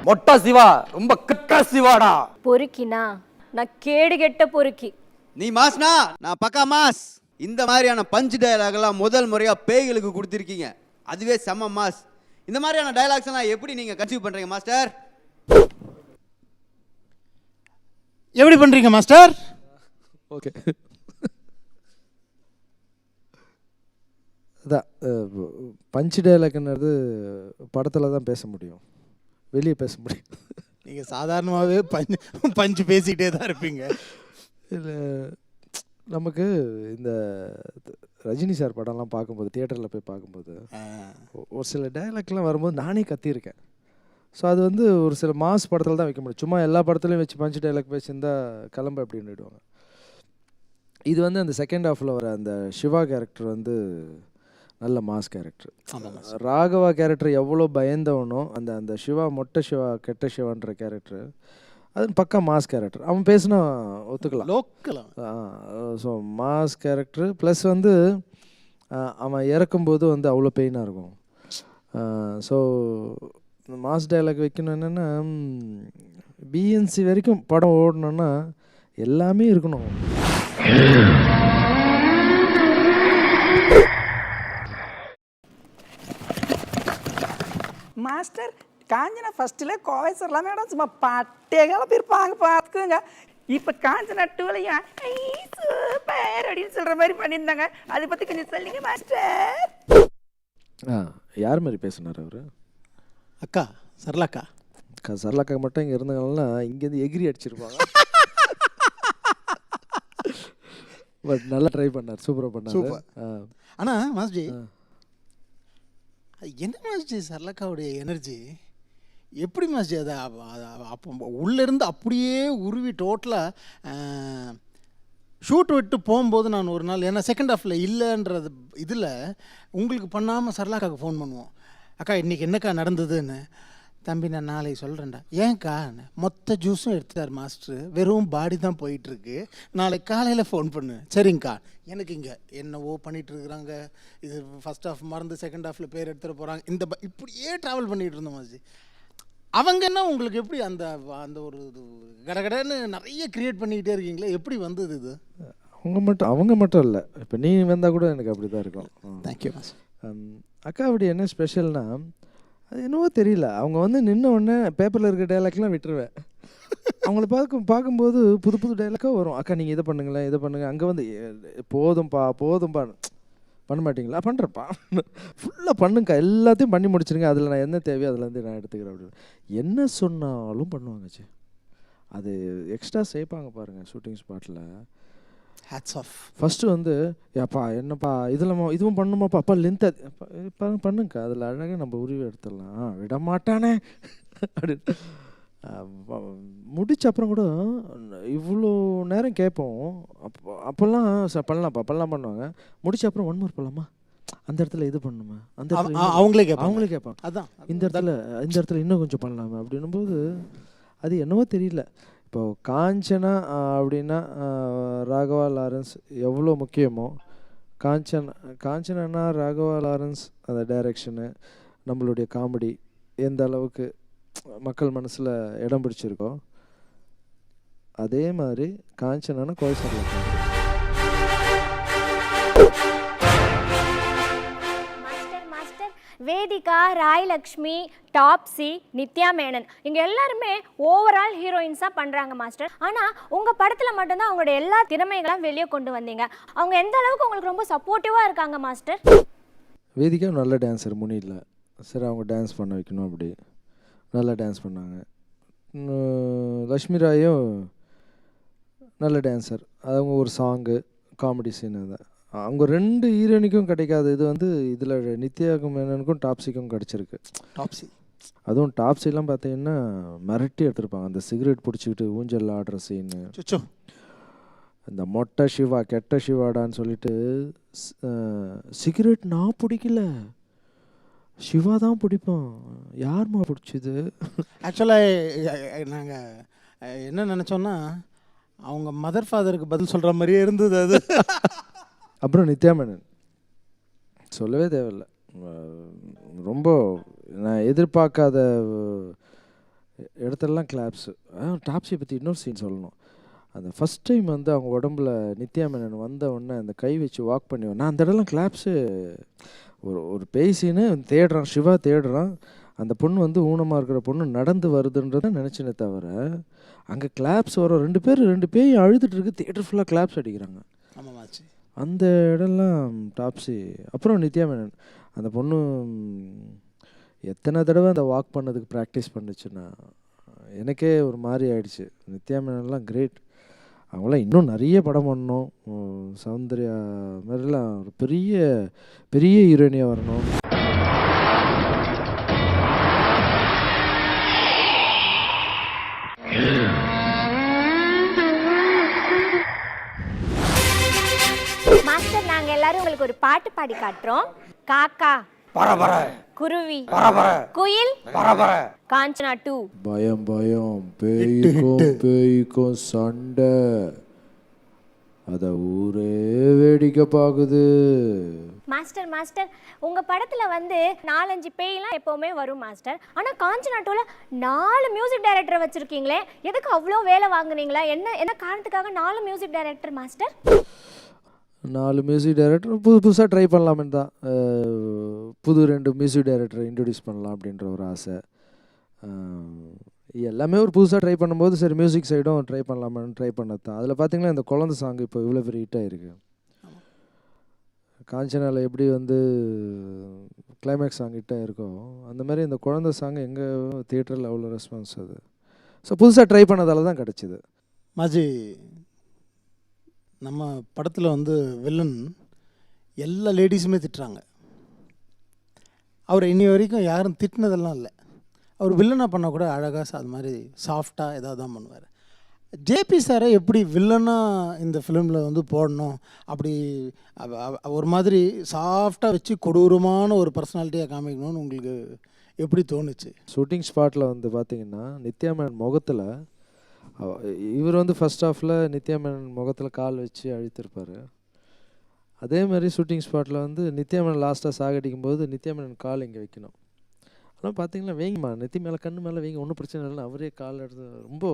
மொட்டா சிவா ரொம்ப கெட்ட சிவாடா. பொறுக்கினா நான் கேடு கெட்ட பொறுக்கி. நீ மாஸ்னா, நான் பக்கா மாஸ். இந்த மாதிரியான பஞ்ச் டயலாக் எல்லாம் முதல் முறையா பேய்களுக்கு கொடுத்துருக்கீங்க. அதுவே செம்ம மாஸ். இந்த மாதிரியான டயலாக்ஸ் எல்லாம் எப்படி நீங்க கன்சீவ் பண்றீங்க மாஸ்டர்? எப்படி பண்றீங்க மாஸ்டர்? ஓகே, அதான் பஞ்ச் டயலாக்ன்றது படத்தில் தான் பேச முடியும், வெளியே பேச முடியும். நீங்கள் சாதாரணமாகவே பஞ்சு பேசிக்கிட்டே தான் இருப்பீங்க. இல்லை, நமக்கு இந்த ரஜினி சார் படம்லாம் பார்க்கும்போது, தியேட்டரில் போய் பார்க்கும்போது ஒரு சில டயலாக்லாம் வரும்போது நானே கத்தியிருக்கேன். ஸோ அது வந்து ஒரு சில மாஸ் படத்தில் தான் வைக்க முடியும். சும்மா எல்லா படத்துலையும் வச்சு பஞ்ச் டைலாக் வச்சுருந்தா கிளம்ப அப்படின்னுடுவாங்க. இது வந்து அந்த செகண்ட் ஹாஃபில் வர அந்த சிவா கேரக்டர் வந்து நல்ல மாஸ் கேரக்டர். ராகவா கேரக்டர் எவ்வளோ பயந்தவனோ அந்த அந்த சிவா மொட்டை சிவா கெட்ட சிவான்ற கேரக்டர் அது பக்கா மாஸ் கேரக்டர். அவன் பேசினா ஒத்துக்கலாம், லோக்கலாம். ஸோ மாஸ் கேரக்டர் ப்ளஸ் வந்து அவன் இறக்கும்போது வந்து அவ்வளோ பெயினாக இருக்கும். ஸோ மாஸ் டைலாக் வைக்கணும். என்னென்னா பிஎன்சி வரைக்கும் படம் ஓடணுன்னா எல்லாமே இருக்கணும். மாஸ்டர் காஞ்சனா ஃபஸ்ட்டில் கோவை சார்லாம் மேடம் சும்மா பட்டேகால இருப்பாங்க பார்த்துக்குங்க. இப்போ காஞ்சனா டூலையும் சூப்பர் அப்படின்னு சொல்கிற மாதிரி பண்ணியிருந்தாங்க. அதை பற்றி கொஞ்சம் சொல்லிங்க மாஸ்டர். யார் மாதிரி பேசினார் அவர்? அக்கா சரளாக்கா. சரளாக்கா மட்டும் இங்கே இருந்தாங்கன்னா இங்கேருந்து எகிரி அடிச்சிருப்பாங்க. பட் நல்லா ட்ரை பண்ணார், சூப்பராக பண்ணார். சூப்பர். ஆனால் மாஸ்ஜி என்ன மாஸ்ஜி சரளாக்காவுடைய எனர்ஜி எப்படி மாஸ்ஜி அதை அப்போ உள்ளேருந்து அப்படியே உருவி டோட்டலாக ஷூட் விட்டு போகும்போது நான் ஒரு நாள் ஏன்னா செகண்ட் ஹாஃபில் இல்லைன்றது இதில் உங்களுக்கு பண்ணாமல் சரளாக்காவுக்கு ஃபோன் பண்ணுவோம். அக்கா இன்றைக்கி என்னக்கா நடந்ததுன்னு. தம்பி நான் நாளைக்கு சொல்கிறேன்டா. ஏன்க்கா மொத்த ஜூஸும் எடுத்துட்டார் மாஸ்டர், வெறும் பாடி தான் போயிட்டுருக்கு, நாளைக்கு காலையில் ஃபோன் பண்ணு. சரிங்கக்கா. எனக்கு இங்கே என்னவோ பண்ணிகிட்ருக்குறாங்க, இது ஃபஸ்ட் ஹாஃப் மறந்து செகண்ட் ஹாஃபில் பேர் எடுத்துகிட்டு போகிறாங்க, இந்த இப்படியே ட்ராவல் பண்ணிகிட்டு இருந்தோம் மாஸ்டர். அவங்க என்ன உங்களுக்கு எப்படி அந்த அந்த ஒரு கடகடன்னு நிறைய க்ரியேட் பண்ணிக்கிட்டே இருக்கீங்களே, எப்படி வந்தது இது? அவங்க மட்டும் இல்லை, இப்போ நீ வந்தால் கூட எனக்கு அப்படி தான் இருக்கும். Thank you master. அக்கா அப்படி என்ன ஸ்பெஷல்னா அது என்னவோ தெரியல, அவங்க வந்து நின்ன உடனே பேப்பரில் இருக்க டைலாக்லாம் விட்டுருவேன். அவங்கள பார்க்கும்போது புது புது டைலாக்காக வரும். அக்கா நீங்கள் இதை பண்ணுங்களேன், இதை பண்ணுங்கள். அங்கே வந்து போதும்பா பண்ண மாட்டிங்களா? பண்ணுறப்பா, ஃபுல்லாக பண்ணுங்கக்கா, எல்லாத்தையும் பண்ணி முடிச்சிருங்க, அதில் நான் என்ன தேவையோ அதிலேருந்து நான் எடுத்துக்கிறேன் அப்படின்னு என்ன சொன்னாலும் பண்ணுவாங்கச்சு. அது எக்ஸ்ட்ரா சேர்ப்பாங்க பாருங்கள் ஷூட்டிங் ஸ்பாட்டில். Hats off. ஃபஸ்ட்டு வந்து ஏப்பா என்னப்பா இதுவும் பண்ணுமாப்பா, அப்பா லென்த் பண்ணுங்கக்கா, அதில் அழகாக நம்ம உருவி எடுத்துடலாம், விட மாட்டானே அப்படின்னு முடிச்ச அப்புறம் கூட இவ்வளோ நேரம் கேட்போம். அப்போல்லாம் பண்ணலாம் பண்ணுவாங்க. முடிச்ச அப்புறம் ஒன் மோர் பண்ணலாமா, அந்த இடத்துல இது பண்ணணுமா, அந்த இடத்துல அவங்களே கேட்பாங்க. அதான் இந்த இடத்துல இன்னும் கொஞ்சம் பண்ணலாமா அப்படின்னும்போது அது என்னவோ தெரியல. இப்போது காஞ்சனா அப்படின்னா ராகவா லாரன்ஸ் எவ்வளோ முக்கியமோ, காஞ்சனா ராகவா லாரன்ஸ் அந்த டைரக்ஷனு, நம்மளுடைய காமெடி எந்த அளவுக்கு மக்கள் மனசில் இடம் பிடிச்சிருக்கோ, அதே மாதிரி காஞ்சனான கோவை சார்ல வேதிகா, ராயலக்ஷ்மி, டாப்ஸி, நித்யா மேனன் இங்கே எல்லாருமே ஓவரால் ஹீரோயின்ஸாக பண்ணுறாங்க மாஸ்டர். ஆனால் உங்கள் படத்தில் மட்டும்தான் அவங்களோட எல்லா திறமைகளும் வெளியே கொண்டு வந்தீங்க. அவங்க எந்த அளவுக்கு உங்களுக்கு ரொம்ப சப்போர்ட்டிவாக இருக்காங்க மாஸ்டர்? வேதிகா நல்ல டான்ஸர், முனியில் சரி அவங்க டான்ஸ் பண்ண வைக்கணும், அப்படி நல்லா டான்ஸ் பண்ணாங்க. லக்ஷ்மி ராயும் நல்ல டான்ஸர், அவங்க ஒரு சாங்கு காமெடி சீன், அதை அவங்க ரெண்டு ஹீரோயினுக்கும் கிடைக்காது. இது வந்து இதில் நித்யாவுக்கும் மேனனுக்கும் டாப்ஸிக்கும் கிடச்சிருக்கு. டாப்ஸி அதுவும் டாப்ஸிலாம் பார்த்தீங்கன்னா மிரட்டி எடுத்துருப்பாங்க. அந்த சிகரெட் பிடிச்சிக்கிட்டு ஊஞ்சல் ஆடுற சீனு, இந்த மொட்டை சிவா கெட்ட சிவாடான்னு சொல்லிட்டு சிகரெட் நான் பிடிக்கல சிவா தான் பிடிப்போம், யாருமா பிடிச்சிது. ஆக்சுவலாக நாங்கள் என்ன நினச்சோன்னா அவங்க மதர் ஃபாதருக்கு பதில் சொல்கிற மாதிரியே இருந்தது அது. அப்புறம் நித்யா மேனன் சொல்லவே தேவையில்லை, ரொம்ப நான் எதிர்பார்க்காத இடத்துலலாம் கிளாப்ஸு. டாப்ஸி பற்றி இன்னொரு சீன் சொல்லணும். அந்த ஃபஸ்ட் டைம் வந்து அவங்க உடம்புல நித்யா மேனன் வந்த உடனே அந்த கை வச்சு வாக் பண்ணி நான் அந்த இடம்லாம் கிளாப்ஸு. ஒரு பேய் சீனு தேடுறான், சிவா தேடுறான். அந்த பொண்ணு வந்து ஊனமாக இருக்கிற பொண்ணு நடந்து வருதுன்றதை நினச்சினே தவிர அங்கே கிளாப்ஸ் வரும். ரெண்டு பேய் அழுதுட்டு இருக்கு, தியேட்டர் ஃபுல்லாக கிளாப்ஸ் அடிக்கிறாங்க. ஆமாமாச்சு. அந்த இடம்லாம் டாப்ஸி. அப்புறம் நித்யா மேனன் அந்த பொண்ணு எத்தனை தடவை அந்த வாக் பண்ணதுக்கு ப்ராக்டிஸ் பண்ணுச்சுன்னா எனக்கே ஒரு மாதிரி ஆயிடுச்சு. நித்யா மேனன்லாம் கிரேட். அவங்களாம் இன்னும் நிறைய படம் பண்ணணும். சௌந்தர்யா மாதிரிலாம் ஒரு பெரிய பெரிய ஹீரோயினியாக வரணும். மாஸ்டர் நாங்க எல்லாரும் உங்களுக்கு ஒரு பாட்டு பாடி காட்டுறோம். காக்கா பரபர குருவி பரபர குயில் பரபர காஞ்சனா 2. பயம் பயம் பேய்க்கும் சண்டை, அத ஊரே வேடிக்கை பார்க்குது. மாஸ்டர் மாஸ்டர் உங்க படத்துல வந்து 4-5 பேய்லாம் எப்பவுமே வரும் மாஸ்டர். ஆனா காஞ்சனா 2ல 4 மியூசிக் டைரக்டர் வச்சிருக்கீங்களே, எதுக்கு அவ்வளோ வேலை வாங்குனீங்களா? என்ன காரணத்துக்காக 4 music director master? 4 music director புதுசாக ட்ரை பண்ணலாமே தான். புது 2 மியூசிக் டைரக்டரை இன்ட்ரடியூஸ் பண்ணலாம் அப்படின்ற ஒரு ஆசை. எல்லாமே ஒரு புதுசாக ட்ரை பண்ணும்போது சரி மியூசிக் சைடும் ட்ரை பண்ணலாமான்னு ட்ரை பண்ணது தான். அதில் பார்த்தீங்கன்னா இந்த குழந்தை சாங் இப்போ இவ்வளோ பெரிய ஹிட் ஆகிருக்கு. காஞ்சனாவில் எப்படி வந்து கிளைமேக்ஸ் சாங் ஹிட் ஆகிருக்கோ அந்த மாதிரி இந்த குழந்தை சாங் எங்கள் தியேட்டரில் அவ்வளோ ரெஸ்பான்ஸ் அது. ஸோ புதுசாக ட்ரை பண்ணதால தான் கிடச்சிது. மாஜி, நம்ம படத்தில் வந்து வில்லன் எல்லா லேடிஸுமே திட்டுறாங்க. அவர் இன்னி வரைக்கும் யாரும் திட்டினதெல்லாம் இல்லை. அவர் வில்லனாக பண்ணால் கூட அழகாக அது மாதிரி சாஃப்டாக ஏதாவது தான் பண்ணுவார். ஜேபி சாரை எப்படி வில்லனாக இந்த ஃபிலிமில் வந்து போடணும், அப்படி ஒரு மாதிரி சாஃப்டாக வச்சு கொடூரமான ஒரு பர்சனாலிட்டியாக காமிக்கணும்னு உங்களுக்கு எப்படி தோணுச்சு? ஷூட்டிங் ஸ்பாட்டில் வந்து பார்த்தீங்கன்னா நித்யா மேனன் முகத்தில் இவர் வந்து ஃபர்ஸ்ட் ஹாஃபில் நித்யா மேனன் முகத்தில் கால் வச்சு அழுத்திருப்பார். அதே மாதிரி ஷூட்டிங் ஸ்பாட்டில் வந்து நித்யா மேனன் லாஸ்ட்டாக சாகடிக்கும் போது நித்யா மேனன் கால் இங்கே வைக்கணும். அதெல்லாம் பார்த்தீங்கன்னா வைங்கம்மா, நெத்தி மேலே கண்ணு மேலே வைங்க, ஒன்றும் பிரச்சனை இல்லை, அவரே கால் எடுத்து ரொம்ப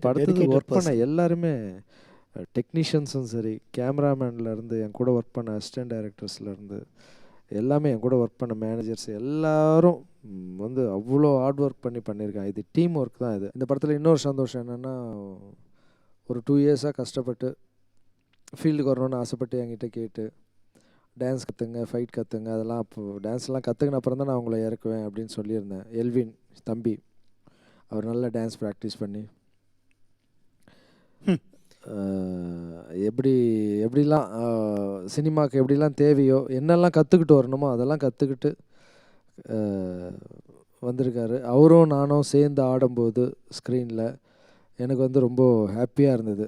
படத்துக்கு ஒர்க் பண்ண எல்லாருமே டெக்னீஷியன்ஸும் சரி, கேமராமேன்லேருந்து என் கூட ஒர்க் பண்ண அசிஸ்டன்ட் டைரக்டர்ஸ்லேருந்து எல்லாமே என் கூட ஒர்க் பண்ண மேனேஜர்ஸ் எல்லாரும் வந்து அவ்வளோ ஹார்ட் ஒர்க் பண்ணியிருக்காங்க. இது டீம் ஒர்க் தான். இது இந்த படத்தில் இன்னொரு சந்தோஷம் என்னென்னா, ஒரு 2 இயர்ஸாக கஷ்டப்பட்டு ஃபீல்டுக்கு வரணும்னு ஆசைப்பட்டு என்கிட்ட கேட்டு டான்ஸ் கற்றுங்க, ஃபைட் கற்றுங்க, அதெல்லாம் அப்போது டான்ஸ்லாம் கற்றுக்கின அப்புறம் தான் நான் உங்களை இறக்குவேன் அப்படின்னு சொல்லியிருந்தேன். எல்வின் தம்பி அவர் நல்லா டான்ஸ் ப்ராக்டிஸ் பண்ணி எப்படிலாம் சினிமாவுக்கு எப்படிலாம் தேவையோ என்னெல்லாம் கற்றுக்கிட்டு வரணுமோ அதெல்லாம் கற்றுக்கிட்டு வந்திருக்காரு. அவரும் நானும் சேர்ந்து ஆடும்போது ஸ்க்ரீனில் எனக்கு வந்து ரொம்ப ஹாப்பியாக இருந்தது.